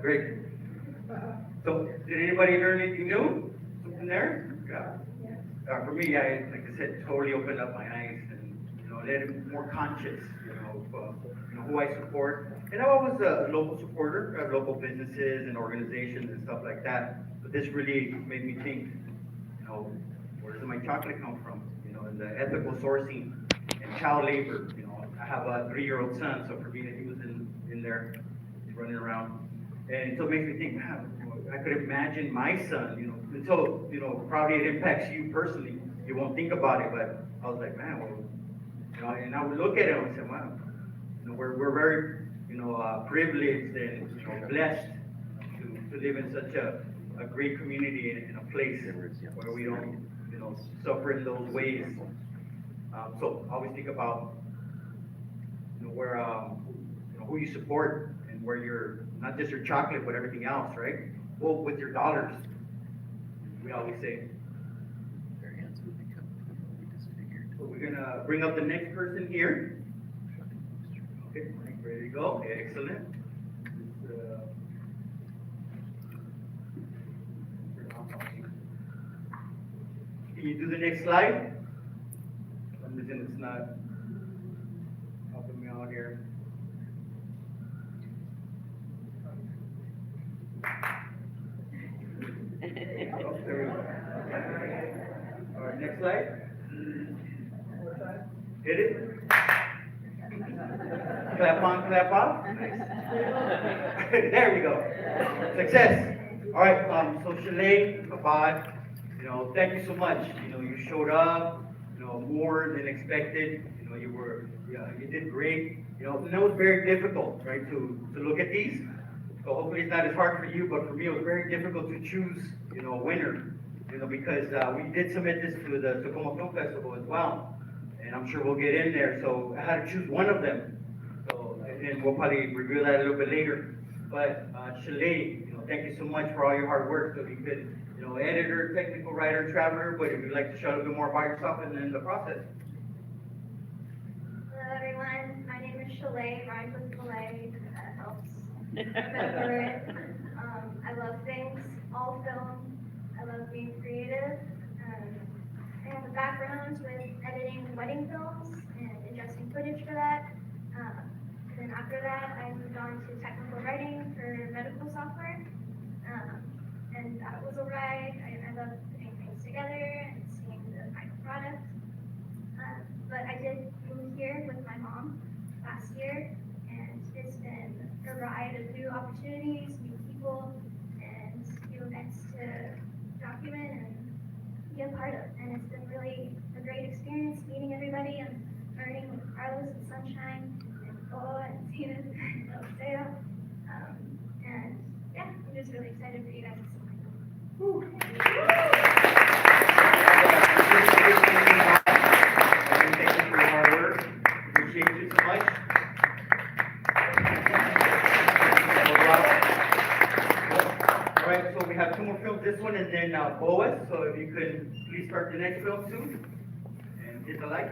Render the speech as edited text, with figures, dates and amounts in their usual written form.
Great. So, did anybody learn anything new? Something there? Yeah. For me, like I said, totally opened up my eyes and, let it more conscious, who I support. And I'm always a local supporter of local businesses and organizations and stuff like that. But this really made me think, where does my chocolate come from? And the ethical sourcing and child labor. I have a 3-year-old son, so for me, he was in there running around. And so it makes me think, man, I could imagine my son, until, probably it impacts you personally. You won't think about it, but I was like, man, well, and I would look at him and say, wow, we're very, privileged and, blessed to live in such a great community in a place where we don't, suffer in those ways. So I always think about, where, who you support and where you're, not just your chocolate, but everything else, right? Well, with your dollars, we always say. So we're gonna bring up the next person here. Okay, ready to go? Excellent. Can you do the next slide? I'm missing, it's not helping me out here. Oh, there we go. All right, next slide. Hit it. Clap on, clap off. Nice. There we go. Success. All right, so Shalane, Abad, thank you so much. You showed up, more than expected. You did great. And it was very difficult, right, to look at these. So hopefully it's not as hard for you, but for me it was very difficult to choose, a winner, because we did submit this to the Tacoma Film Festival as well. And I'm sure we'll get in there, so I had to choose one of them. So, and we'll probably reveal that a little bit later. But Shalane, thank you so much for all your hard work. So you could, editor, technical writer, traveler, but if you'd like to show a little bit more about yourself and then the process. Hello everyone, my name is Shalane, rhymes with Malay, that helps remember it. I love things, all film, I love being creative. I have a background with editing wedding films and ingesting footage for that. Then after that, I moved on to technical writing for medical software. And that was alright. I love putting things together and seeing the final product. But I did move here with my mom last year, and it's been a ride of new opportunities, new people, and new events to document and be a part of. And it's been really a great experience meeting everybody and learning with Carlos and Sunshine and Boa and Tina and Oseo. And yeah, I'm just really excited for you guys to see. Thank you for your hard work. Appreciate you so much. All right, so we have 2 more films, this one and then Boas. So if you could please start the next film soon and hit the light.